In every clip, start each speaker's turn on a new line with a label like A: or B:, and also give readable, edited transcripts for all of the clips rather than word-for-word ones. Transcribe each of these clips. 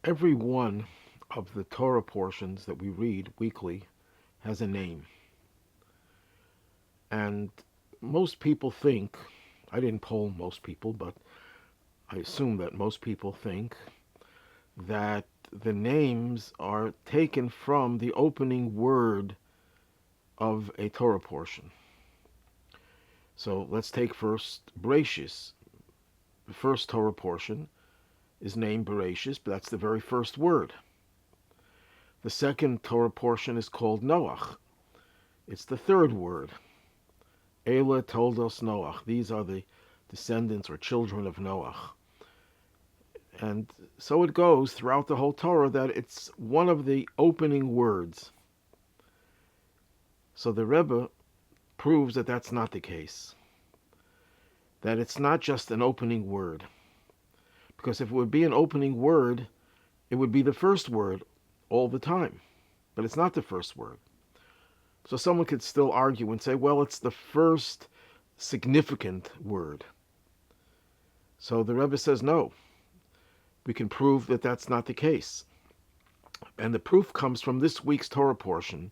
A: Every one of the Torah portions that we read weekly has a name. And most people think, I didn't poll most people, but I assume that most people think that the names are taken from the opening word of a Torah portion. So let's take first Bereshis. The first Torah portion is named Bereshis, but that's the very first word. The second Torah portion is called Noach. It's the third word. Eila Toldos Noach. These are the descendants or children of Noach. And so it goes throughout the whole Torah that it's one of the opening words. So the Rebbe proves that that's not the case. That it's not just an opening word. Because if it would be an opening word, it would be the first word all the time. But it's not the first word. So someone could still argue and say, well, it's the first significant word. So the Rebbe says, no. We can prove that that's not the case. And the proof comes from this week's Torah portion,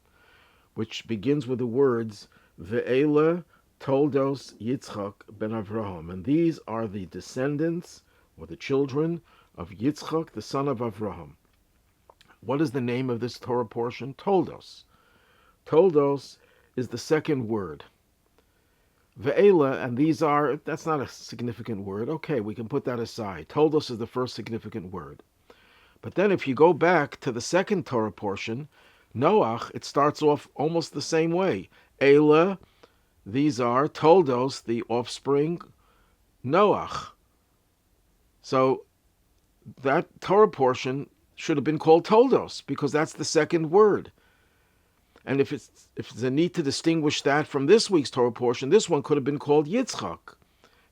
A: which begins with the words, Ve'ele Toldos Yitzchak ben Avraham. And these are the descendants, or the children, of Yitzchak, the son of Avraham. What is the name of this Torah portion? Toldos. Toldos is the second word. Ve'ela, and these are, that's not a significant word. Okay, we can put that aside. Toldos is the first significant word. But then if you go back to the second Torah portion, Noach, it starts off almost the same way. Ela, these are Toldos, the offspring, Noach. So that Torah portion should have been called Toldos, because that's the second word. And if it's a need to distinguish that from this week's Torah portion, this one could have been called Yitzchak.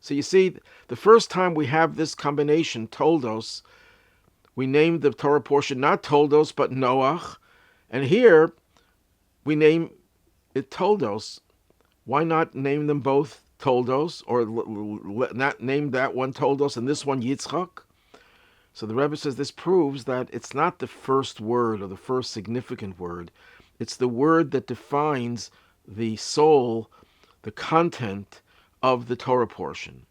A: So you see, the first time we have this combination, Toldos, we named the Torah portion not Toldos, but Noach. And here, we name it Toldos. Why not name them both Toldos, or not name that one Toldos and this one Yitzchak? So the Rebbe says this proves that it's not the first word or the first significant word. It's the word that defines the soul, the content of the Torah portion.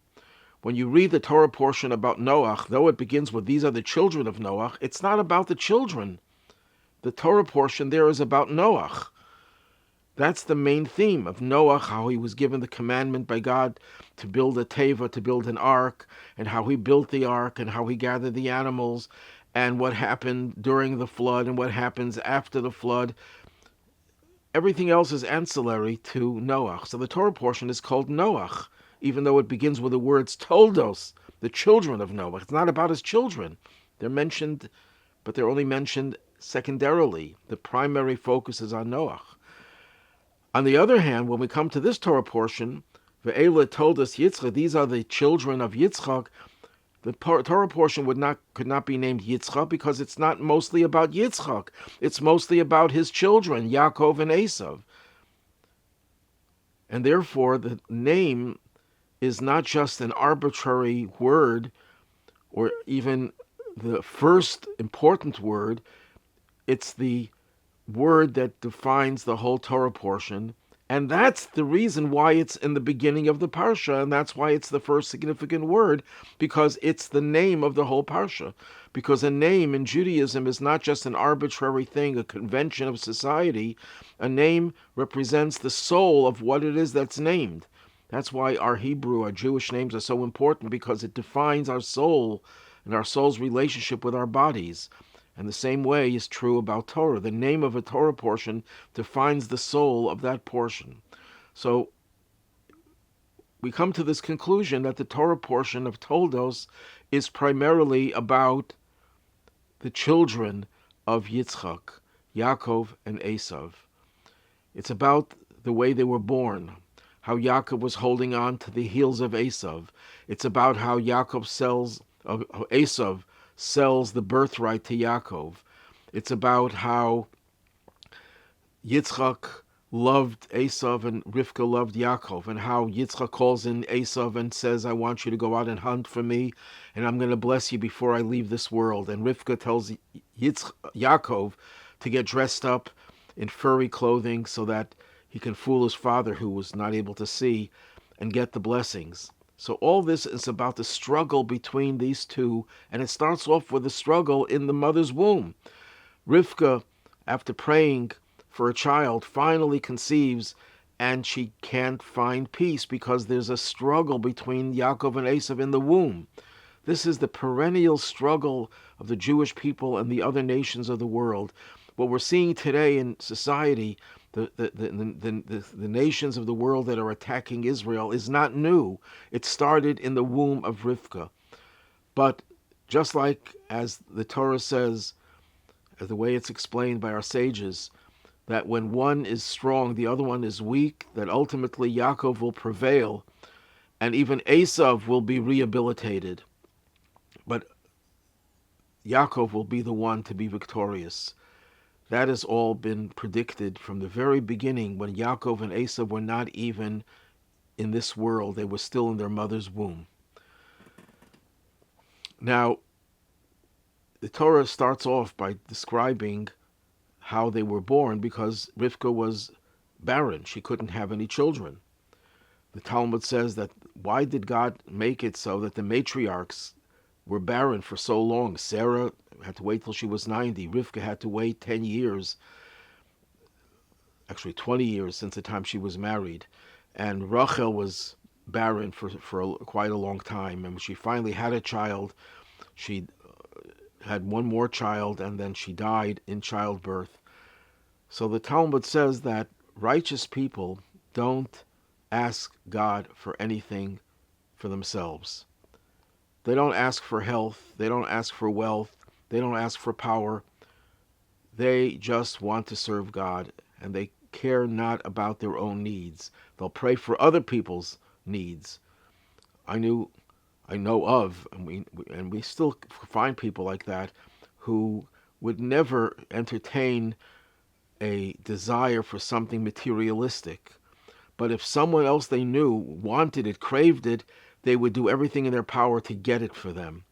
A: When you read the Torah portion about Noach, though it begins with these are the children of Noach, it's not about the children. The Torah portion there is about Noach. That's the main theme of Noach, how he was given the commandment by God to build a teva, to build an ark, and how he built the ark, and how he gathered the animals, and what happened during the flood, and what happens after the flood. Everything else is ancillary to Noach. So the Torah portion is called Noach, even though it begins with the words Toldos, the children of Noach. It's not about his children. They're mentioned, but they're only mentioned secondarily. The primary focus is on Noach. On the other hand, when we come to this Torah portion, Ve'ela Toldos Yitzchak, these are the children of Yitzchak, the Torah portion could not be named Yitzchak because it's not mostly about Yitzchak. It's mostly about his children, Yaakov and Eisav. And therefore, the name is not just an arbitrary word or even the first important word. It's the word that defines the whole Torah portion. And that's the reason why it's in the beginning of the Parsha, and that's why it's the first significant word, because it's the name of the whole Parsha. Because a name in Judaism is not just an arbitrary thing, a convention of society. A name represents the soul of what it is that's named. That's why our Hebrew, our Jewish names are so important, because it defines our soul and our soul's relationship with our bodies. And the same way is true about Torah. The name of a Torah portion defines the soul of that portion. So we come to this conclusion that the Torah portion of Toldos is primarily about the children of Yitzchak, Yaakov and Eisav. It's about the way they were born, how Yaakov was holding on to the heels of Eisav. It's about how Eisav sells the birthright to Yaakov. It's about how Yitzchak loved Eisav and Rivka loved Yaakov, and how Yitzchak calls in Eisav and says, I want you to go out and hunt for me, and I'm going to bless you before I leave this world. And Rivka tells Yaakov to get dressed up in furry clothing so that he can fool his father, who was not able to see, and get the blessings. So all this is about the struggle between these two, and it starts off with a struggle in the mother's womb. Rivka, after praying for a child, finally conceives, and she can't find peace because there's a struggle between Yaakov and Eisav in the womb. This is the perennial struggle of the Jewish people and the other nations of the world. What we're seeing today in society, the nations of the world that are attacking Israel, is not new. It started in the womb of Rivka. But just like as the Torah says, the way it's explained by our sages, that when one is strong, the other one is weak, that ultimately Yaakov will prevail, and even Eisav will be rehabilitated. But Yaakov will be the one to be victorious. That has all been predicted from the very beginning, when Yaakov and Eisav were not even in this world. They were still in their mother's womb. Now, the Torah starts off by describing how they were born, because Rivka was barren. She couldn't have any children. The Talmud says that why did God make it so that the matriarchs were barren for so long? Sarah had to wait till she was 90. Rivka had to wait 10 years, actually 20 years since the time she was married. And Rachel was barren for quite a long time. And when she finally had a child, she had one more child, and then she died in childbirth. So the Talmud says that righteous people don't ask God for anything for themselves. They don't ask for health. They don't ask for wealth. They don't ask for power. They just want to serve God, and they care not about their own needs. They'll pray for other people's needs. I know of, and we still find people like that, who would never entertain a desire for something materialistic. But if someone else they knew wanted it, craved it, they would do everything in their power to get it for them.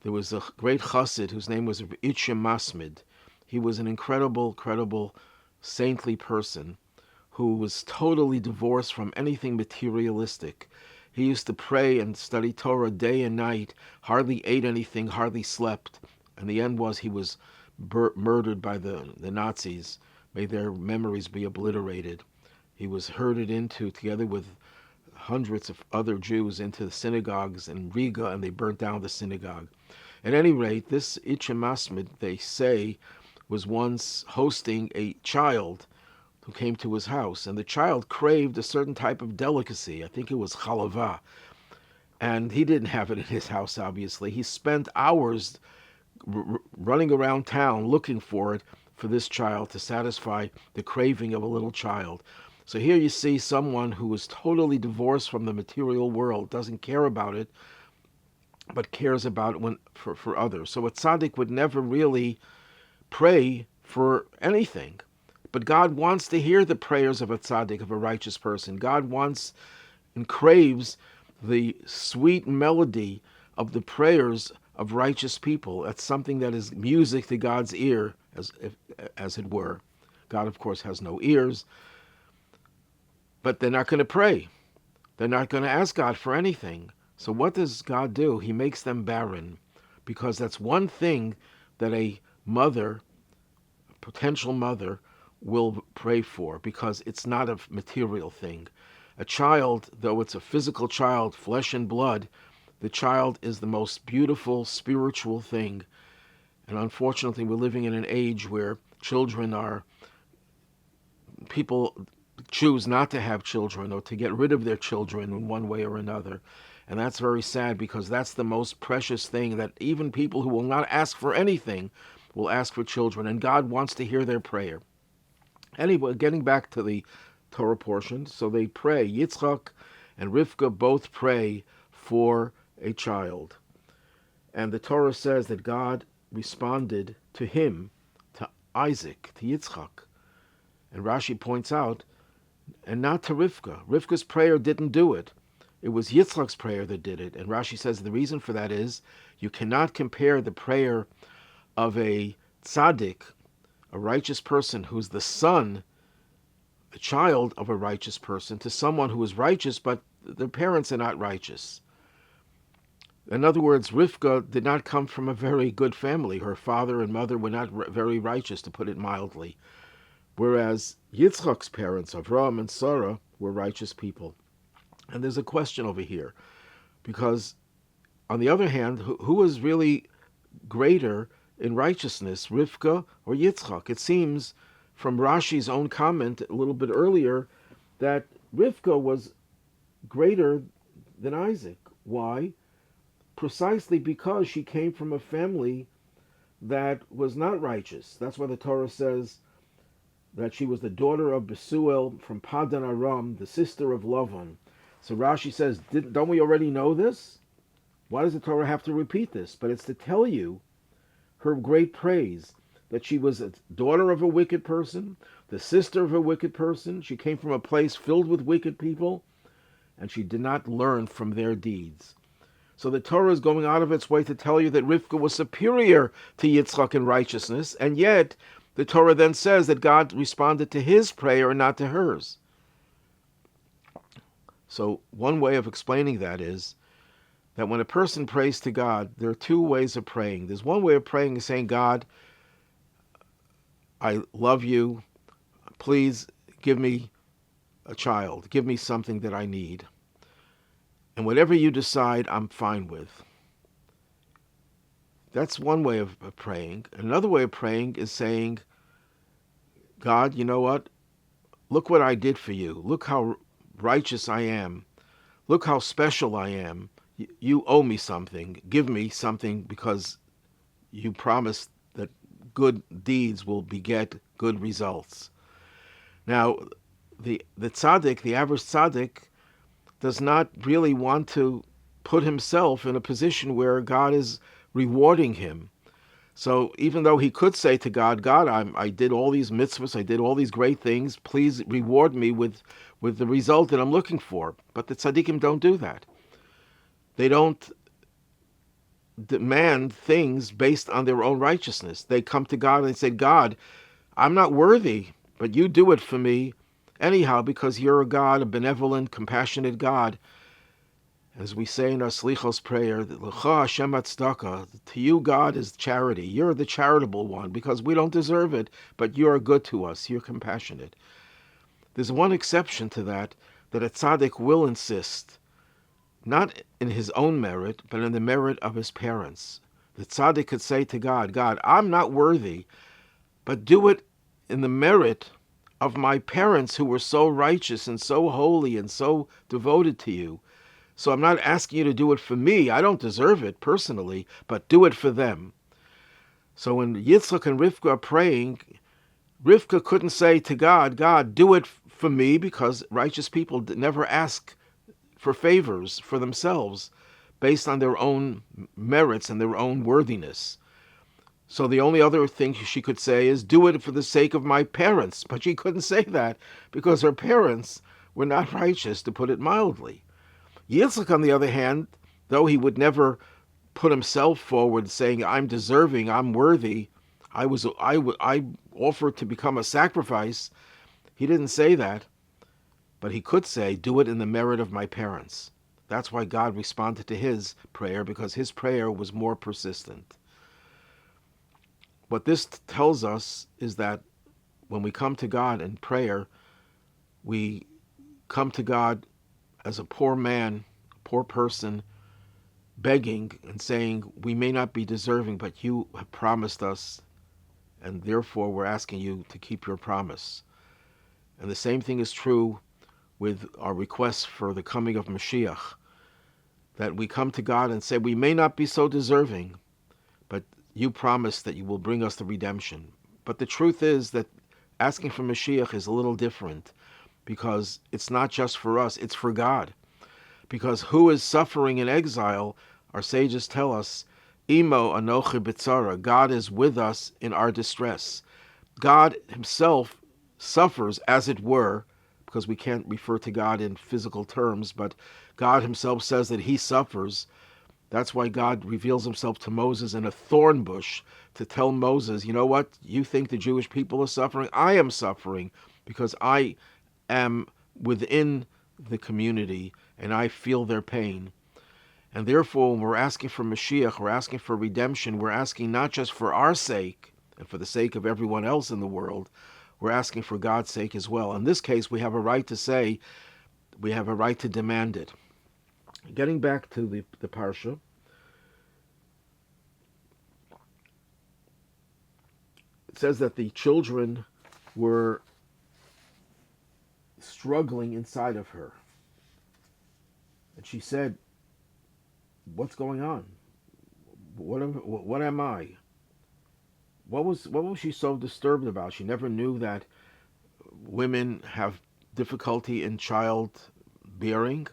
A: There was a great chassid whose name was Masmid. He was an incredible, saintly person who was totally divorced from anything materialistic. He used to pray and study Torah day and night, hardly ate anything, hardly slept. And the end was he was murdered by the Nazis. May their memories be obliterated. He was herded into, together with hundreds of other Jews, into the synagogues in Riga, and they burnt down the synagogue. At any rate, this Masmid, they say, was once hosting a child who came to his house, and the child craved a certain type of delicacy. I think it was halava. And he didn't have it in his house, obviously. He spent hours running around town looking for it for this child, to satisfy the craving of a little child. So here you see someone who is totally divorced from the material world, doesn't care about it, but cares about it for others. So a tzaddik would never really pray for anything. But God wants to hear the prayers of a tzaddik, of a righteous person. God wants and craves the sweet melody of the prayers of righteous people. That's something that is music to God's ear, as it were. God, of course, has no ears. But they're not going to pray. They're not going to ask God for anything. So what does God do? He makes them barren, because that's one thing that a mother, a potential mother, will pray for, because it's not a material thing. A child, though it's a physical child, flesh and blood, the child is the most beautiful spiritual thing. And unfortunately, we're living in an age where people choose not to have children, or to get rid of their children in one way or another. And that's very sad, because that's the most precious thing, that even people who will not ask for anything will ask for children, and God wants to hear their prayer. Anyway, getting back to the Torah portion, so they pray. Yitzchak and Rivka both pray for a child. And the Torah says that God responded to him, to Isaac, to Yitzchak. And Rashi points out and not to Rivka. Rivka's prayer didn't do it. It was Yitzchak's prayer that did it. And Rashi says the reason for that is you cannot compare the prayer of a tzaddik, a righteous person who's the son, the child of a righteous person, to someone who is righteous, but their parents are not righteous. In other words, Rivka did not come from a very good family. Her father and mother were not very righteous, to put it mildly. Whereas Yitzchak's parents, Avraham and Sarah, were righteous people. And there's a question over here, because on the other hand, who is really greater in righteousness, Rivka or Yitzchak? It seems from Rashi's own comment a little bit earlier that Rivka was greater than Isaac. Why? Precisely because she came from a family that was not righteous. That's why the Torah says that she was the daughter of Besuel from Padan Aram, the sister of Lavan. So Rashi says, don't we already know this? Why does the Torah have to repeat this? But it's to tell you her great praise, that she was a daughter of a wicked person, the sister of a wicked person. She came from a place filled with wicked people, and she did not learn from their deeds. So the Torah is going out of its way to tell you that Rivka was superior to Yitzchak in righteousness, and yet the Torah then says that God responded to his prayer and not to hers. So one way of explaining that is that when a person prays to God, there are two ways of praying. There's one way of praying is saying, God, I love you. Please give me a child. Give me something that I need. And whatever you decide, I'm fine with. That's one way of praying. Another way of praying is saying, God, you know what? Look what I did for you. Look how righteous I am. Look how special I am. You owe me something. Give me something, because you promised that good deeds will beget good results. Now, the tzaddik, the average tzaddik, does not really want to put himself in a position where God is rewarding him. So even though he could say to God, God, I did all these mitzvahs, I did all these great things, please reward me with the result that I'm looking for. But the tzaddikim don't do that. They don't demand things based on their own righteousness. They come to God and say, God, I'm not worthy, but you do it for me anyhow, because you're a God, a benevolent, compassionate God. As we say in our Slichos prayer, L'cha Hashem Hatzdaka, to you God is charity. You're the charitable one, because we don't deserve it, but you're good to us. You're compassionate. There's one exception to that a tzaddik will insist, not in his own merit, but in the merit of his parents. The tzaddik could say to God, God, I'm not worthy, but do it in the merit of my parents who were so righteous and so holy and so devoted to you. So I'm not asking you to do it for me. I don't deserve it personally, but do it for them. So when Yitzchak and Rivka are praying, Rivka couldn't say to God, God, do it for me, because righteous people never ask for favors for themselves based on their own merits and their own worthiness. So the only other thing she could say is, do it for the sake of my parents. But she couldn't say that because her parents were not righteous, to put it mildly. Yitzchak, on the other hand, though he would never put himself forward saying, I'm deserving, I'm worthy, I offered to become a sacrifice, he didn't say that. But he could say, do it in the merit of my parents. That's why God responded to his prayer, because his prayer was more persistent. What this tells us is that when we come to God in prayer, we come to God as a poor man, a poor person, begging and saying, we may not be deserving, but you have promised us, and therefore we're asking you to keep your promise. And the same thing is true with our requests for the coming of Mashiach, that we come to God and say, we may not be so deserving, but you promise that you will bring us the redemption. But the truth is that asking for Mashiach is a little different, because it's not just for us, it's for God. Because who is suffering in exile, our sages tell us, Imo anochi b'tzara, God is with us in our distress. God himself suffers, as it were, because we can't refer to God in physical terms, but God himself says that he suffers. That's why God reveals himself to Moses in a thorn bush to tell Moses, you know what? You think the Jewish people are suffering? I am suffering because I am within the community and I feel their pain. And therefore, when we're asking for Mashiach, we're asking for redemption, we're asking not just for our sake and for the sake of everyone else in the world, we're asking for God's sake as well. In this case, we have a right to say, we have a right to demand it. Getting back to the Parsha, it says that the children were struggling inside of her. And she said, what's going on? What am I? What was she so disturbed about? She never knew that women have difficulty in childbearing.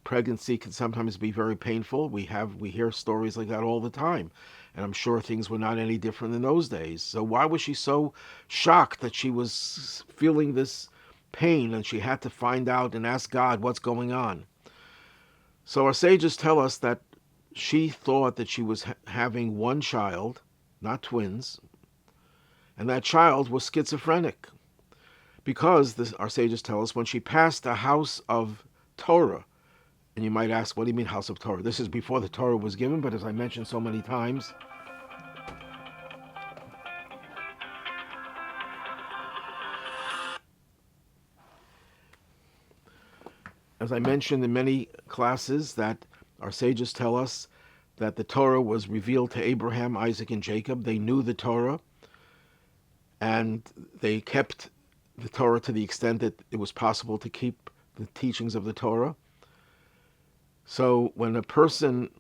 A: Pregnancy can sometimes be very painful. We hear stories like that all the time. And I'm sure things were not any different in those days. So why was she so shocked that she was feeling this pain and she had to find out and ask God what's going on? So our sages tell us that she thought that she was having one child, not twins, and that child was schizophrenic. Because, our sages tell us, when she passed the house of Torah, and you might ask, what do you mean house of Torah? This is before the Torah was given, but as I mentioned so many times, as I mentioned in many classes, that our sages tell us that the Torah was revealed to Abraham, Isaac, and Jacob. They knew the Torah, and they kept the Torah to the extent that it was possible to keep the teachings of the Torah. So when a person,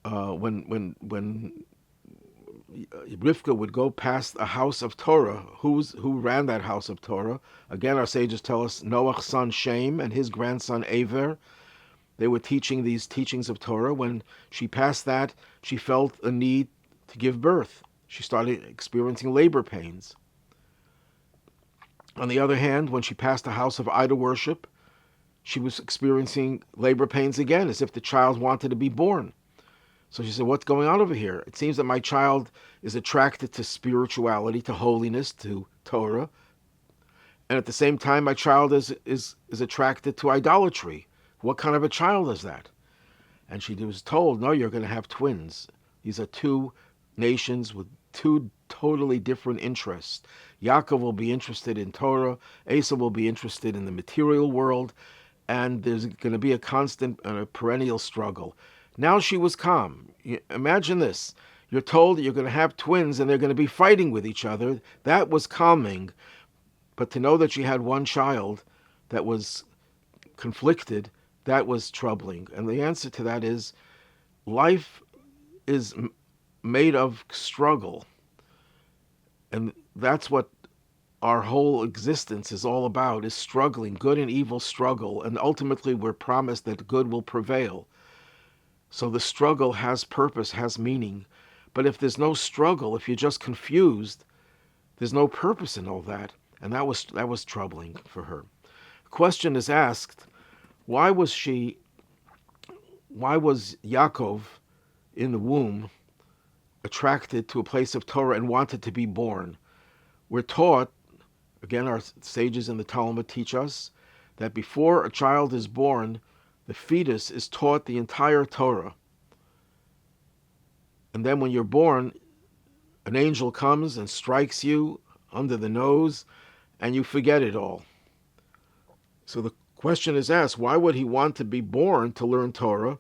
A: when Rivka would go past a house of Torah, who ran that house of Torah? Again, our sages tell us Noach's son Shem and his grandson Aver. They were teaching these teachings of Torah. When she passed that, she felt a need to give birth. She started experiencing labor pains. On the other hand, when she passed the house of idol worship, she was experiencing labor pains again, as if the child wanted to be born. So she said, what's going on over here? It seems that my child is attracted to spirituality, to holiness, to Torah. And at the same time, my child is attracted to idolatry. What kind of a child is that? And she was told, no, you're going to have twins. These are two nations with two totally different interests. Yaakov will be interested in Torah. Esau will be interested in the material world. And there's going to be a constant and a perennial struggle. Now she was calm. Imagine this. You're told that you're going to have twins and they're going to be fighting with each other. That was calming. But to know that she had one child that was conflicted, that was troubling. And the answer to that is life is made of struggle. And that's what our whole existence is all about, is struggling, good and evil struggle. And ultimately we're promised that good will prevail. So the struggle has purpose, has meaning. But if there's no struggle, if you're just confused, there's no purpose in all that. And that was troubling for her. The question is asked, why was Yaakov in the womb attracted to a place of Torah and wanted to be born? We're taught, again, our sages in the Talmud teach us, that before a child is born, the fetus is taught the entire Torah. And then when you're born, an angel comes and strikes you under the nose, and you forget it all. So the question is asked, why would he want to be born to learn Torah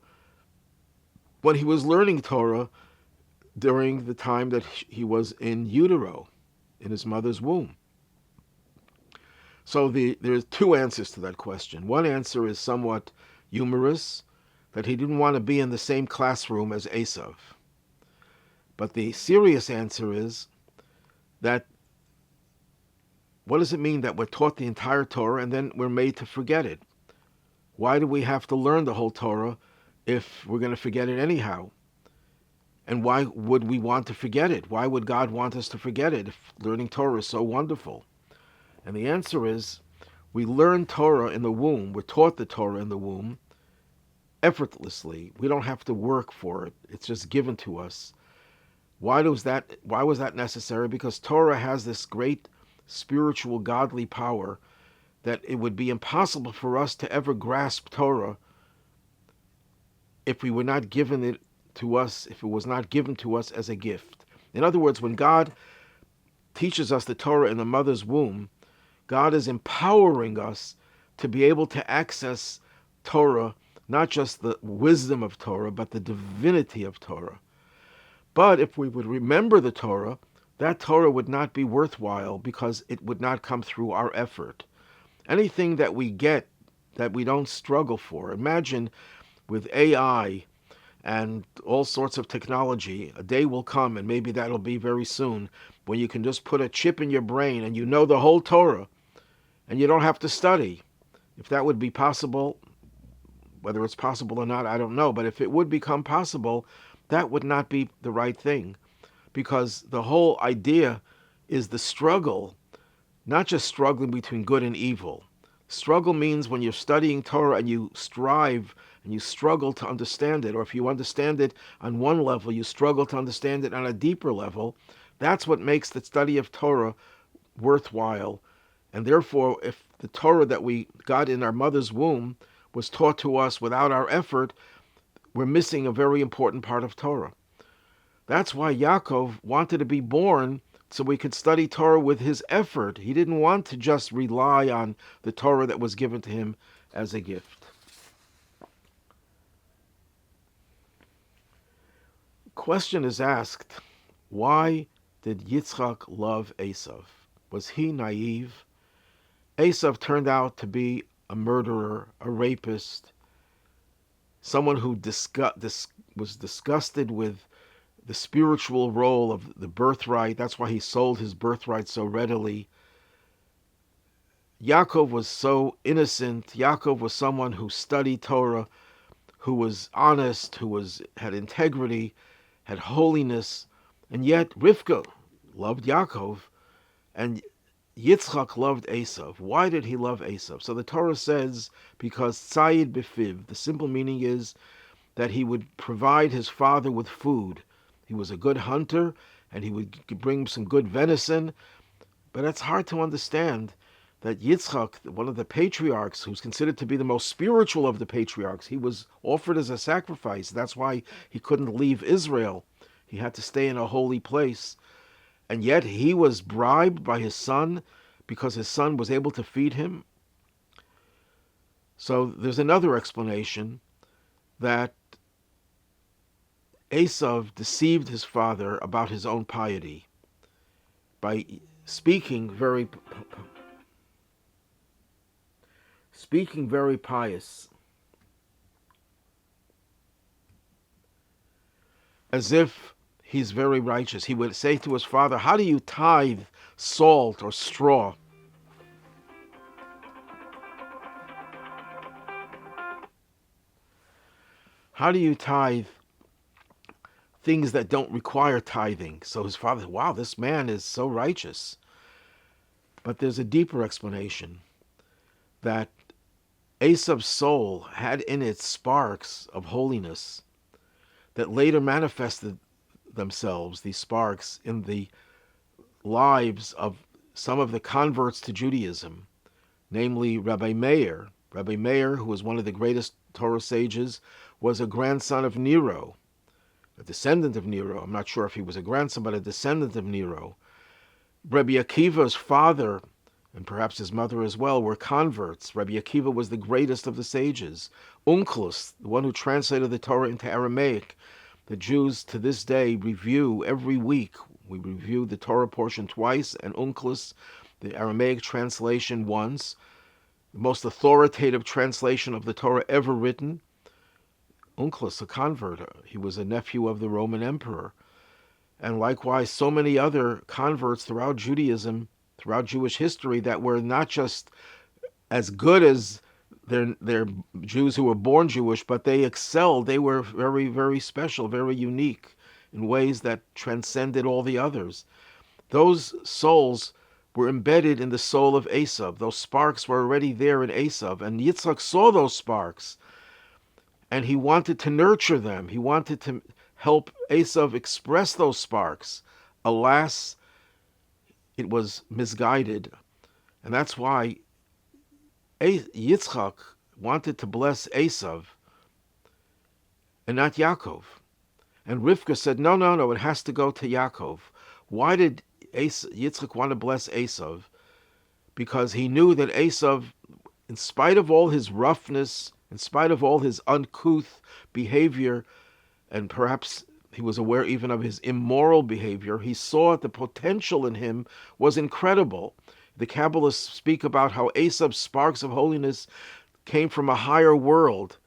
A: when he was learning Torah during the time that he was in utero, in his mother's womb? So there's two answers to that question. One answer is somewhat humorous, that he didn't want to be in the same classroom as Eisav. But the serious answer is that what does it mean that we're taught the entire Torah and then we're made to forget it? Why do we have to learn the whole Torah if we're going to forget it anyhow? And why would we want to forget it? Why would God want us to forget it if learning Torah is so wonderful? And the answer is, we learn Torah in the womb. We're taught the Torah in the womb effortlessly. We don't have to work for it. It's just given to us. Why was that necessary? Because Torah has this great spiritual godly power that it would be impossible for us to ever grasp Torah if we were not given it to us, if it was not given to us as a gift. In other words, when God teaches us the Torah in the mother's womb, God is empowering us to be able to access Torah, not just the wisdom of Torah, but the divinity of Torah. But if we would remember the Torah, that Torah would not be worthwhile because it would not come through our effort. Anything that we get that we don't struggle for. Imagine with AI and all sorts of technology, a day will come, and maybe that'll be very soon, when you can just put a chip in your brain and you know the whole Torah, and you don't have to study. If that would be possible, whether it's possible or not, I don't know, but if it would become possible, that would not be the right thing, because the whole idea is the struggle, not just struggling between good and evil. Struggle means when you're studying Torah and you strive and you struggle to understand it, or if you understand it on one level, you struggle to understand it on a deeper level. That's what makes the study of Torah worthwhile. And therefore, if the Torah that we got in our mother's womb was taught to us without our effort, we're missing a very important part of Torah. That's why Yaakov wanted to be born so we could study Torah with his effort. He didn't want to just rely on the Torah that was given to him as a gift. Question is asked, why did Yitzchak love Eisav? Was he naive? Eisav turned out to be a murderer, a rapist, someone who was disgusted with the spiritual role of the birthright. That's why he sold his birthright so readily. Yaakov was so innocent. Yaakov was someone who studied Torah, who was honest, had integrity, had holiness, and yet Rivka loved Yaakov, and Yitzchak loved Eisav. Why did he love Eisav? So the Torah says, because tzayid befiv, the simple meaning is that he would provide his father with food. He was a good hunter, and he would bring some good venison, but it's hard to understand that Yitzchak, one of the patriarchs, who's considered to be the most spiritual of the patriarchs, he was offered as a sacrifice. That's why he couldn't leave Israel. He had to stay in a holy place. And yet he was bribed by his son because his son was able to feed him. So there's another explanation that Eisav deceived his father about his own piety by speaking very pious, as if he's very righteous. He would say to his father, how do you tithe salt or straw? How do you tithe things that don't require tithing? So his father, wow, this man is so righteous. But there's a deeper explanation, that Esav's soul had in it sparks of holiness that later manifested themselves, these sparks, in the lives of some of the converts to Judaism, namely Rabbi Meir. Rabbi Meir, who was one of the greatest Torah sages, was a grandson of Nero, a descendant of Nero. I'm not sure if he was a grandson, but a descendant of Nero. Rabbi Akiva's father, and perhaps his mother as well, were converts. Rabbi Akiva was the greatest of the sages. Onkelos, the one who translated the Torah into Aramaic. The Jews to this day review every week. We review the Torah portion twice, and Onkelos, the Aramaic translation, once. The most authoritative translation of the Torah ever written. Onkelos, a convert. He was a nephew of the Roman emperor. And likewise, so many other converts throughout Judaism, throughout Jewish history, that were not just as good as their Jews who were born Jewish, but they excelled. They were very, very special, very unique in ways that transcended all the others. Those souls were embedded in the soul of Eisav. Those sparks were already there in Eisav, and Yitzchak saw those sparks, and he wanted to nurture them. He wanted to help Eisav express those sparks. Alas, it was misguided, and that's why Yitzchak wanted to bless Eisav and not Yaakov. And Rivka said, no, it has to go to Yaakov. Why did Yitzchak want to bless Eisav? Because he knew that Eisav, in spite of all his roughness, in spite of all his uncouth behavior, and perhaps he was aware even of his immoral behavior, he saw the potential in him was incredible. The Kabbalists speak about how Esav's sparks of holiness came from a higher world.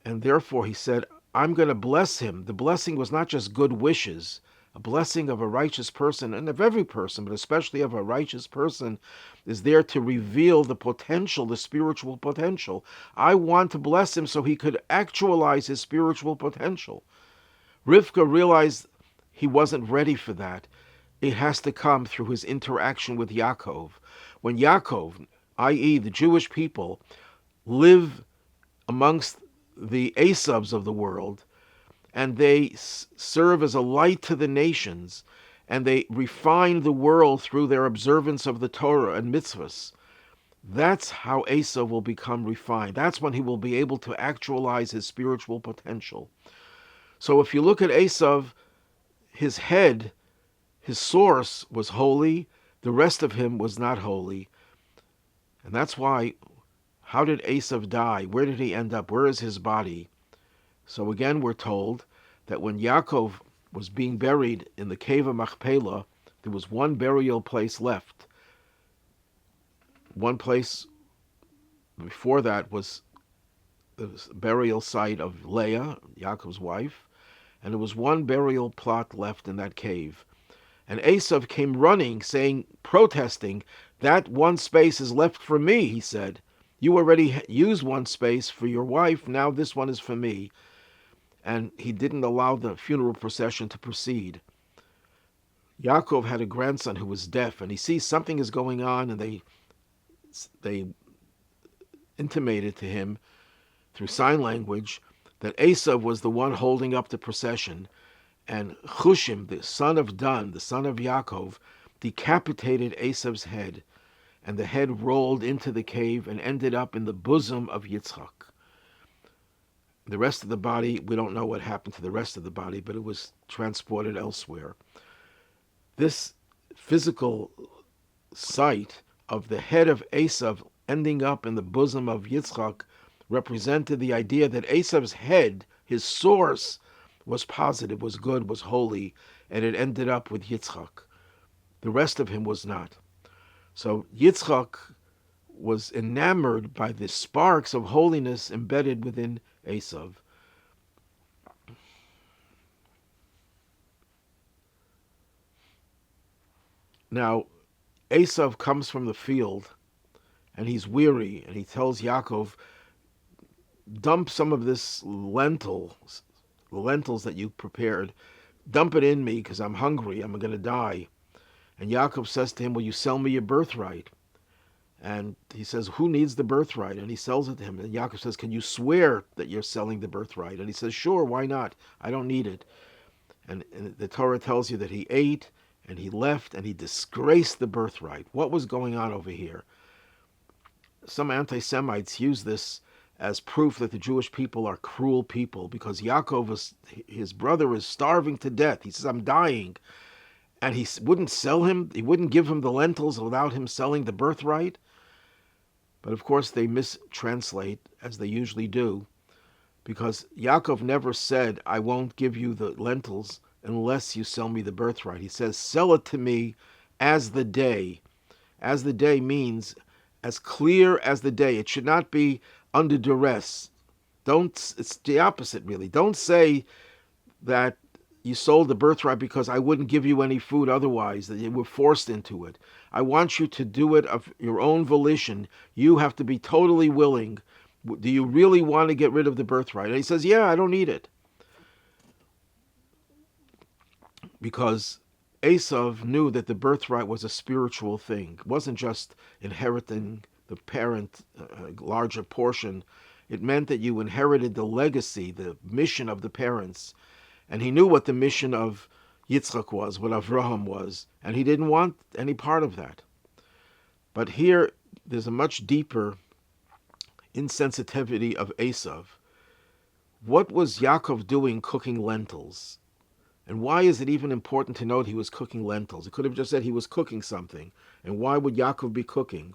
A: And therefore he said, I'm going to bless him. The blessing was not just good wishes. A blessing of a righteous person, and of every person, but especially of a righteous person, is there to reveal the potential, the spiritual potential. I want to bless him so he could actualize his spiritual potential. Rivka realized he wasn't ready for that. It has to come through his interaction with Yaakov. When Yaakov, i.e. the Jewish people, live amongst the Esavs of the world, and they serve as a light to the nations, and they refine the world through their observance of the Torah and mitzvahs, that's how Esau will become refined. That's when he will be able to actualize his spiritual potential. So if you look at Esau, his head, his source was holy, the rest of him was not holy. And that's why, how did Esau die? Where did he end up? Where is his body? So again, we're told that when Yaakov was being buried in the cave of Machpelah, there was one burial place left. One place before that was the burial site of Leah, Yaakov's wife, and there was one burial plot left in that cave. And Esau came running, protesting, that one space is left for me, he said. You already used one space for your wife, now this one is for me. And he didn't allow the funeral procession to proceed. Yaakov had a grandson who was deaf, and he sees something is going on, and they intimated to him through sign language that Eisav was the one holding up the procession, and Chushim, the son of Dan, the son of Yaakov, decapitated Eisav's head, and the head rolled into the cave and ended up in the bosom of Yitzchak. The rest of the body, we don't know what happened to the rest of the body, but it was transported elsewhere. This physical sight of the head of Eisav ending up in the bosom of Yitzchak represented the idea that Eisav's head, his source, was positive, was good, was holy, and it ended up with Yitzchak. The rest of him was not. So Yitzchak was enamored by the sparks of holiness embedded within Eisav. Now, Eisav comes from the field, and he's weary, and he tells Yaakov, dump some of this lentils that you prepared, dump it in me because I'm hungry, I'm going to die. And Yaakov says to him, will you sell me your birthright? And he says, who needs the birthright? And he sells it to him. And Yaakov says, can you swear that you're selling the birthright? And he says, sure, why not? I don't need it. And the Torah tells you that he ate, and he left, and he disgraced the birthright. What was going on over here? Some anti-Semites use this as proof that the Jewish people are cruel people, because Yaakov, his brother, is starving to death. He says, I'm dying. And he wouldn't sell him, he wouldn't give him the lentils without him selling the birthright. But of course they mistranslate, as they usually do, because Yaakov never said, I won't give you the lentils unless you sell me the birthright. He says, sell it to me as the day. As the day means as clear as the day. It should not be under duress. It's the opposite, really. Don't say that you sold the birthright because I wouldn't give you any food otherwise, that you were forced into it. I want you to do it of your own volition. You have to be totally willing. Do you really want to get rid of the birthright? And he says, yeah, I don't need it. Because Eisav knew that the birthright was a spiritual thing. It wasn't just inheriting the parent larger portion. It meant that you inherited the legacy, the mission of the parents. And he knew what the mission of Yitzchak was, what Avraham was, and he didn't want any part of that. But here, there's a much deeper insensitivity of Eisav. What was Yaakov doing cooking lentils? And why is it even important to note he was cooking lentils? It could have just said he was cooking something. And why would Yaakov be cooking?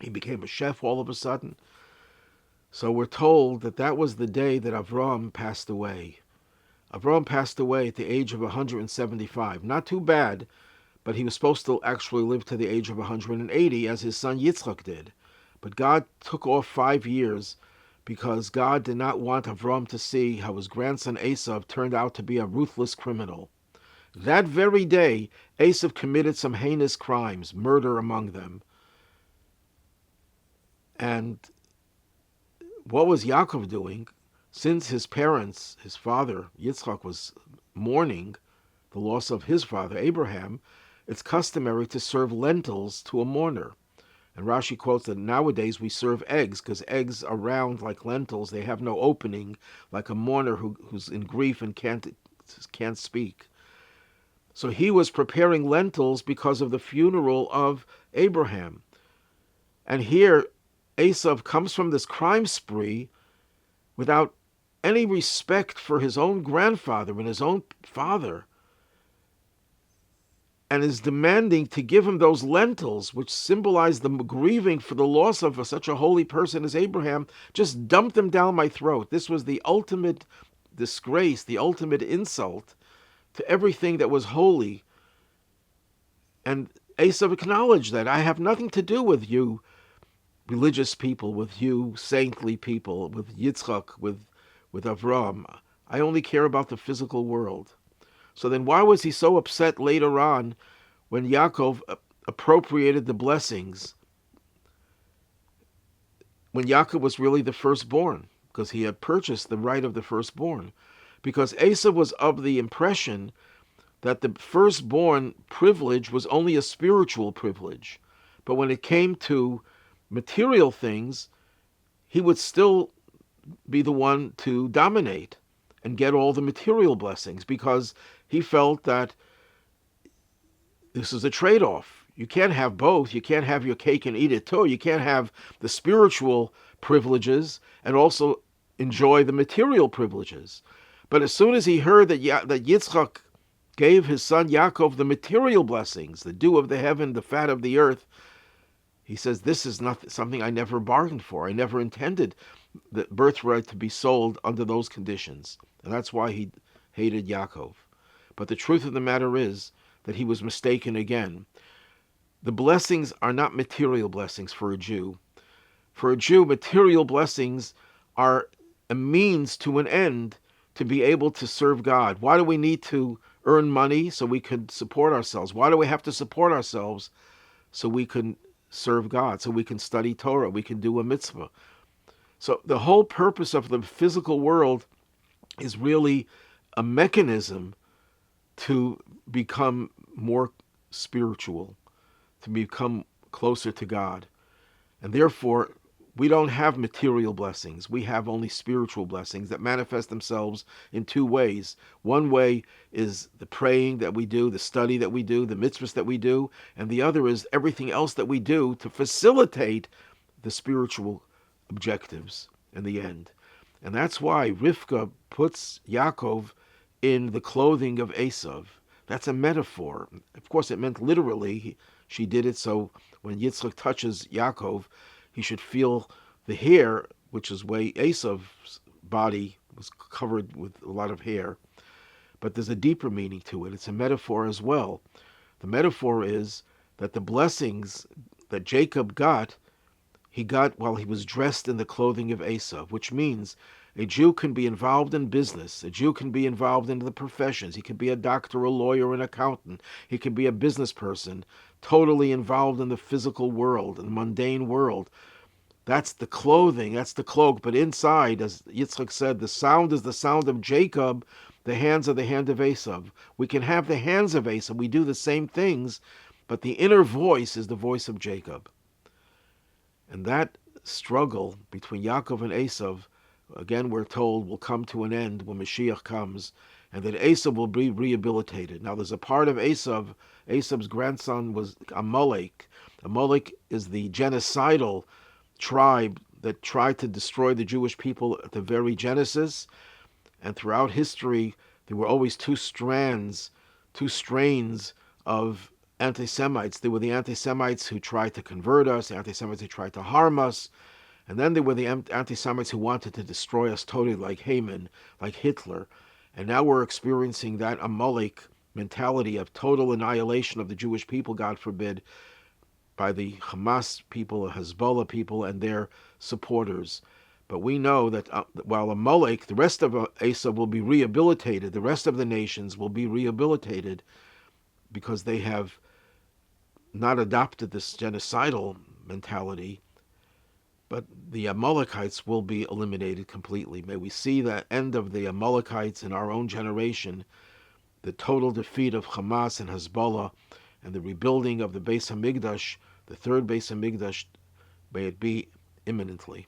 A: He became a chef all of a sudden. So we're told that that was the day that Avram passed away. Avram passed away at the age of 175. Not too bad, but he was supposed to actually live to the age of 180, as his son Yitzchak did. But God took off 5 years because God did not want Avram to see how his grandson Eisav turned out to be a ruthless criminal. That very day, Eisav committed some heinous crimes, murder among them. And what was Yaakov doing? Since his parents, his father, Yitzchak, was mourning the loss of his father, Abraham, it's customary to serve lentils to a mourner. And Rashi quotes that nowadays we serve eggs, because eggs are round like lentils. They have no opening, like a mourner who's in grief and can't speak. So he was preparing lentils because of the funeral of Abraham. And here, Eisav comes from this crime spree without any respect for his own grandfather and his own father, and is demanding to give him those lentils, which symbolize the grieving for the loss of such a holy person as Abraham. Just dump them down my throat. This was the ultimate disgrace, the ultimate insult to everything that was holy. And Eisav acknowledged that. I have nothing to do with you religious people, with you saintly people, with Yitzchak, with Avram. I only care about the physical world. So then why was he so upset later on when Yaakov appropriated the blessings, when Yaakov was really the firstborn, because he had purchased the right of the firstborn? Because Esau was of the impression that the firstborn privilege was only a spiritual privilege. But when it came to material things, he would still be the one to dominate and get all the material blessings, because he felt that this is a trade-off. You can't have both. You can't have your cake and eat it too. You can't have the spiritual privileges and also enjoy the material privileges. But as soon as he heard that Yitzchak gave his son Yaakov the material blessings, the dew of the heaven, the fat of the earth, he says, this is not something I never bargained for. I never intended the birthright to be sold under those conditions. And that's why he hated Yaakov. But the truth of the matter is that he was mistaken again. The blessings are not material blessings for a Jew. For a Jew, material blessings are a means to an end to be able to serve God. Why do we need to earn money? So we could support ourselves. Why do we have to support ourselves? So we can serve God, so we can study Torah, we can do a mitzvah. So the whole purpose of the physical world is really a mechanism to become more spiritual, to become closer to God. And therefore, we don't have material blessings. We have only spiritual blessings that manifest themselves in two ways. One way is the praying that we do, the study that we do, the mitzvahs that we do, and the other is everything else that we do to facilitate the spiritual objectives in the end. And that's why Rivka puts Yaakov in the clothing of Eisav. That's a metaphor. Of course, it meant literally. She did it so when Yitzchak touches Yaakov, he should feel the hair, which is why Esau's body was covered with a lot of hair. But there's a deeper meaning to it. It's a metaphor as well. The metaphor is that the blessings that Jacob got, he got while he was dressed in the clothing of Eisav, which means a Jew can be involved in business. A Jew can be involved in the professions. He can be a doctor, a lawyer, an accountant. He can be a business person, totally involved in the physical world, in the mundane world. That's the clothing, that's the cloak. But inside, as Yitzchak said, the sound is the sound of Jacob, the hands are the hand of Eisav. We can have the hands of Eisav. We do the same things, but the inner voice is the voice of Jacob. And that struggle between Yaakov and Eisav, again we're told, will come to an end when Mashiach comes, and that Eisav will be rehabilitated. Now there's a part of Eisav. Esav's grandson was Amalek. Amalek is the genocidal tribe that tried to destroy the Jewish people at the very Genesis. And throughout history, there were always two strains of anti-Semites. There were the anti-Semites who tried to convert us, the anti-Semites who tried to harm us, and then there were the anti-Semites who wanted to destroy us totally, like Haman, like Hitler. And now we're experiencing that Amalek mentality of total annihilation of the Jewish people, God forbid, by the Hamas people, Hezbollah people, and their supporters. But we know that while Amalek, the rest of Esau will be rehabilitated, the rest of the nations will be rehabilitated because they have not adopted this genocidal mentality, but the Amalekites will be eliminated completely. May we see the end of the Amalekites in our own generation, the total defeat of Hamas and Hezbollah, and the rebuilding of the Beis Hamikdash, the third Beis Hamikdash, may it be imminently.